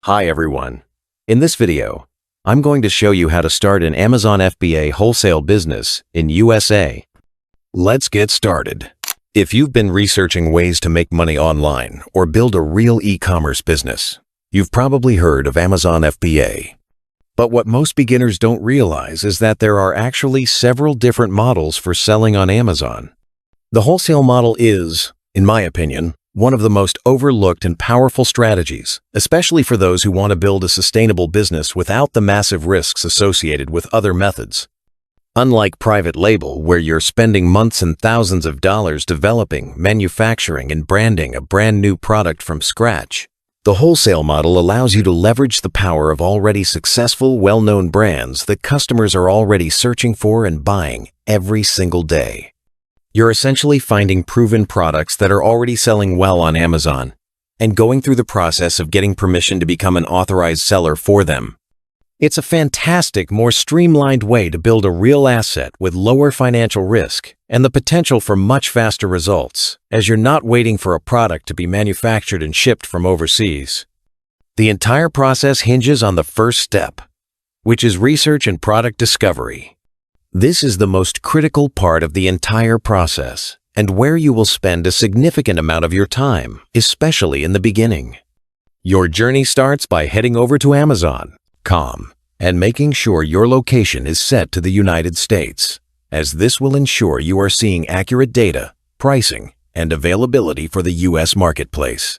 Hi everyone. In this video, I'm going to show you how to start an Amazon FBA wholesale business in USA. Let's get started. If you've been researching ways to make money online or build a real e-commerce business, you've probably heard of Amazon FBA. But what most beginners don't realize is that there are actually several different models for selling on Amazon. The wholesale model is, in my opinion, one of the most overlooked and powerful strategies, especially for those who want to build a sustainable business without the massive risks associated with other methods. Unlike private label, where you're spending months and thousands of dollars developing, manufacturing, and branding a brand new product from scratch, the wholesale model allows you to leverage the power of already successful, well-known brands that customers are already searching for and buying every single day. You're essentially finding proven products that are already selling well on Amazon and going through the process of getting permission to become an authorized seller for them. It's a fantastic, more streamlined way to build a real asset with lower financial risk and the potential for much faster results, as you're not waiting for a product to be manufactured and shipped from overseas. The entire process hinges on the first step, which is research and product discovery. This is the most critical part of the entire process and where you will spend a significant amount of your time, especially in the beginning. Your journey starts by heading over to Amazon.com and making sure your location is set to the United States, as this will ensure you are seeing accurate data, pricing, and availability for the U.S. marketplace.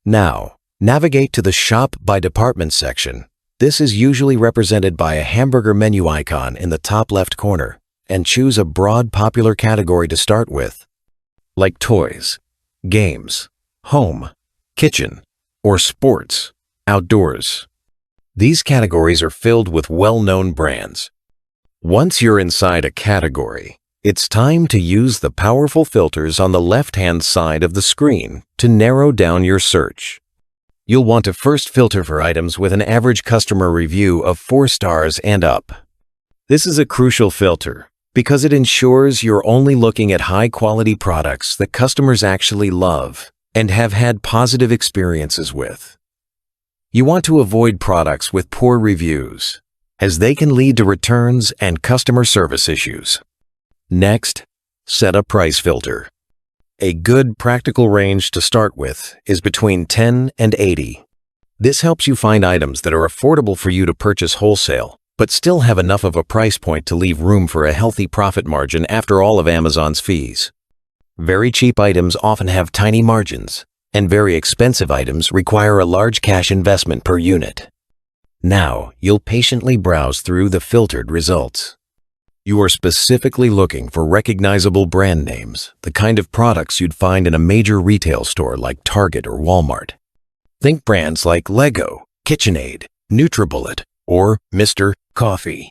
Now, navigate to the Shop by Department section. This is usually represented by a hamburger menu icon in the top left corner, and choose a broad popular category to start with, like toys, games, home, kitchen, or sports, outdoors. These categories are filled with well-known brands. Once you're inside a category, it's time to use the powerful filters on the left-hand side of the screen to narrow down your search. You'll want to first filter for items with an average customer review of 4 stars and up. This is a crucial filter because it ensures you're only looking at high-quality products that customers actually love and have had positive experiences with. You want to avoid products with poor reviews, as they can lead to returns and customer service issues. Next, set a price filter. A good practical range to start with is between $10 and $80. This helps you find items that are affordable for you to purchase wholesale, but still have enough of a price point to leave room for a healthy profit margin after all of Amazon's fees. Very cheap items often have tiny margins, and very expensive items require a large cash investment per unit. Now, you'll patiently browse through the filtered results. You are specifically looking for recognizable brand names, the kind of products you'd find in a major retail store like Target or Walmart. Think brands like Lego, KitchenAid, NutriBullet, or Mr. Coffee.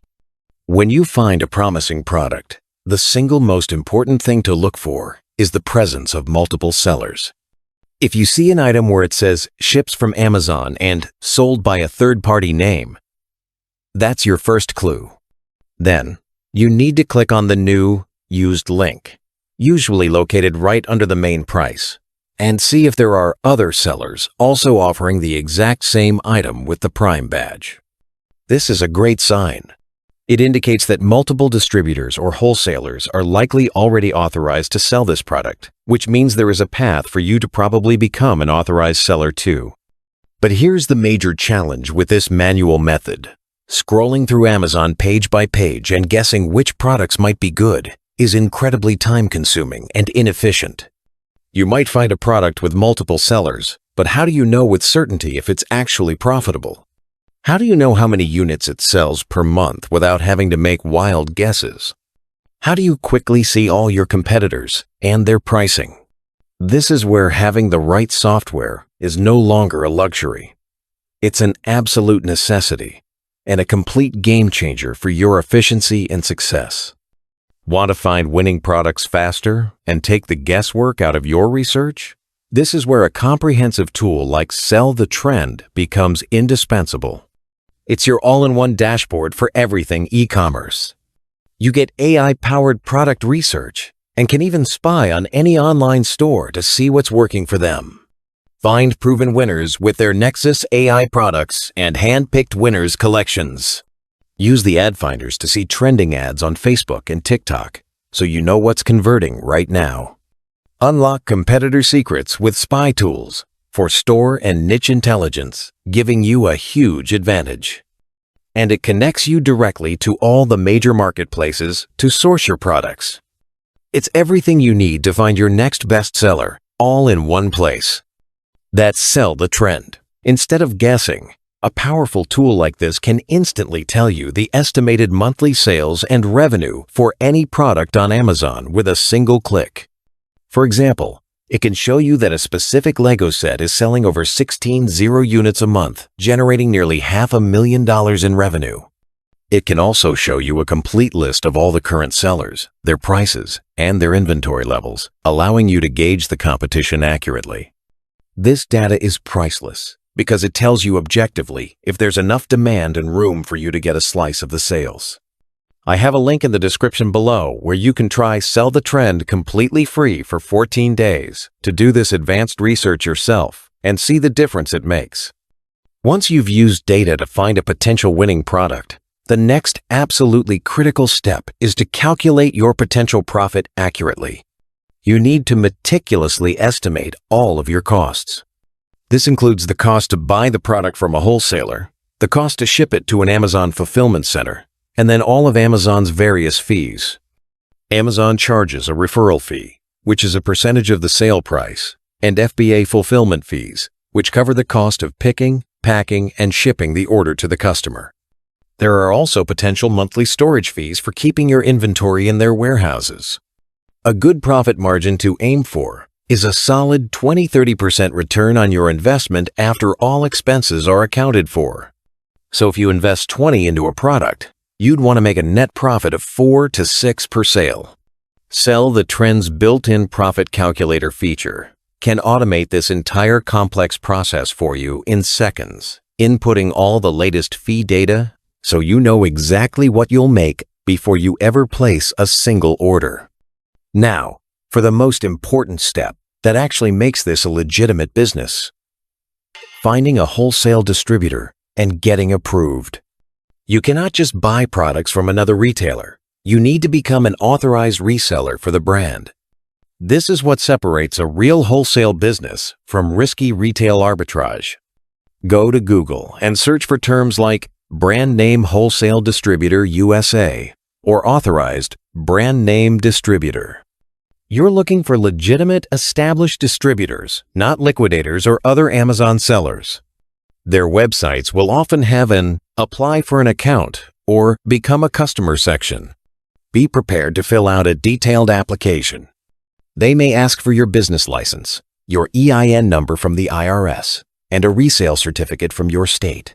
When you find a promising product, the single most important thing to look for is the presence of multiple sellers. If you see an item where it says ships from Amazon and sold by a third-party name, that's your first clue. Then, you need to click on the new Used link, usually located right under the main price, and see if there are other sellers also offering the exact same item with the Prime badge. This is a great sign. It indicates that multiple distributors or wholesalers are likely already authorized to sell this product, which means there is a path for you to probably become an authorized seller too. But here's the major challenge with this manual method. Scrolling through Amazon page by page and guessing which products might be good is incredibly time-consuming and inefficient. You might find a product with multiple sellers, but how do you know with certainty if it's actually profitable? How do you know how many units it sells per month without having to make wild guesses? How do you quickly see all your competitors and their pricing? This is where having the right software is no longer a luxury. It's an absolute necessity and a complete game changer for your efficiency and success. Want to find winning products faster and take the guesswork out of your research? This is where a comprehensive tool like Sell the Trend becomes indispensable. It's your all-in-one dashboard for everything e-commerce. You get AI-powered product research and can even spy on any online store to see what's working for them. Find proven winners with their Nexus AI products and hand-picked winners collections. Use the ad finders to see trending ads on Facebook and TikTok, so you know what's converting right now. Unlock competitor secrets with spy tools for store and niche intelligence, giving you a huge advantage. And it connects you directly to all the major marketplaces to source your products. It's everything you need to find your next bestseller, all in one place. That's Sell the Trend. Instead of guessing, a powerful tool like this can instantly tell you the estimated monthly sales and revenue for any product on Amazon with a single click. For example, it can show you that a specific Lego set is selling over 16 units a month, generating nearly $500,000 in revenue. It can also show you a complete list of all the current sellers, their prices, and their inventory levels, allowing you to gauge the competition accurately. This data is priceless because it tells you objectively if there's enough demand and room for you to get a slice of the sales. I have a link in the description below where you can try Sell the Trend completely free for 14 days to do this advanced research yourself and see the difference it makes. Once you've used data to find a potential winning product, the next absolutely critical step is to calculate your potential profit accurately. You need to meticulously estimate all of your costs. This includes the cost to buy the product from a wholesaler, the cost to ship it to an Amazon fulfillment center, and then all of Amazon's various fees. Amazon charges a referral fee, which is a percentage of the sale price, and FBA fulfillment fees, which cover the cost of picking, packing, and shipping the order to the customer. There are also potential monthly storage fees for keeping your inventory in their warehouses. A good profit margin to aim for is a solid 20–30% return on your investment after all expenses are accounted for. So if you invest $20 into a product, you'd want to make a net profit of $4 to $6 per sale. Sell the Trend's built-in profit calculator feature can automate this entire complex process for you in seconds, inputting all the latest fee data so you know exactly what you'll make before you ever place a single order. Now, for the most important step that actually makes this a legitimate business: finding a wholesale distributor and getting approved. You cannot just buy products from another retailer. You need to become an authorized reseller for the brand. This is what separates a real wholesale business from risky retail arbitrage. Go to Google and search for terms like Brand Name Wholesale Distributor USA or Authorized Brand Name Distributor. You're looking for legitimate, established distributors, not liquidators or other Amazon sellers. Their websites will often have an Apply for an Account or Become a Customer section. Be prepared to fill out a detailed application. They may ask for your business license, your EIN number from the IRS, and a resale certificate from your state,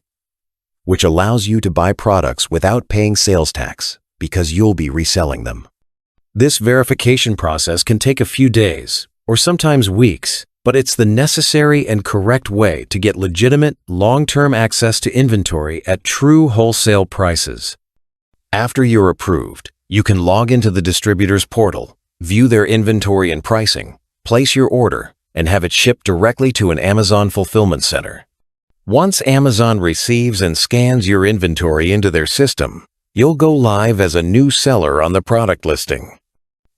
which allows you to buy products without paying sales tax because you'll be reselling them. This verification process can take a few days or sometimes weeks, but it's the necessary and correct way to get legitimate, long-term access to inventory at true wholesale prices. After you're approved, you can log into the distributor's portal, view their inventory and pricing, place your order, and have it shipped directly to an Amazon fulfillment center. Once Amazon receives and scans your inventory into their system, you'll go live as a new seller on the product listing.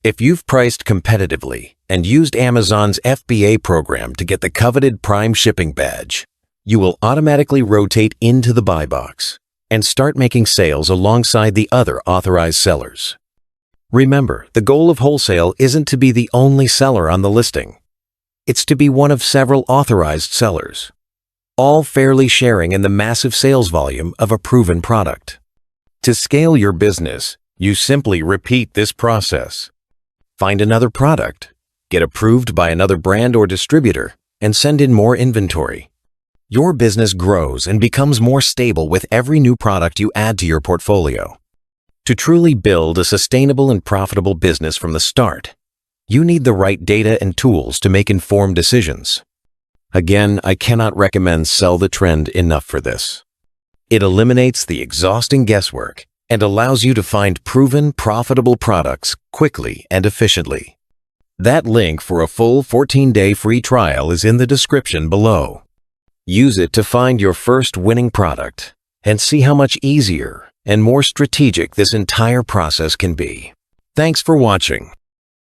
If you've priced competitively and used Amazon's FBA program to get the coveted Prime shipping badge, you will automatically rotate into the buy box and start making sales alongside the other authorized sellers. Remember, the goal of wholesale isn't to be the only seller on the listing. It's to be one of several authorized sellers, all fairly sharing in the massive sales volume of a proven product. To scale your business, you simply repeat this process. Find another product, get approved by another brand or distributor, and send in more inventory. Your business grows and becomes more stable with every new product you add to your portfolio. To truly build a sustainable and profitable business from the start, you need the right data and tools to make informed decisions. Again, I cannot recommend Sell the Trend enough for this. It eliminates the exhausting guesswork and allows you to find proven, profitable products quickly and efficiently. That link for a full 14-day free trial is in the description below. Use it to find your first winning product and see how much easier and more strategic this entire process can be. Thanks for watching.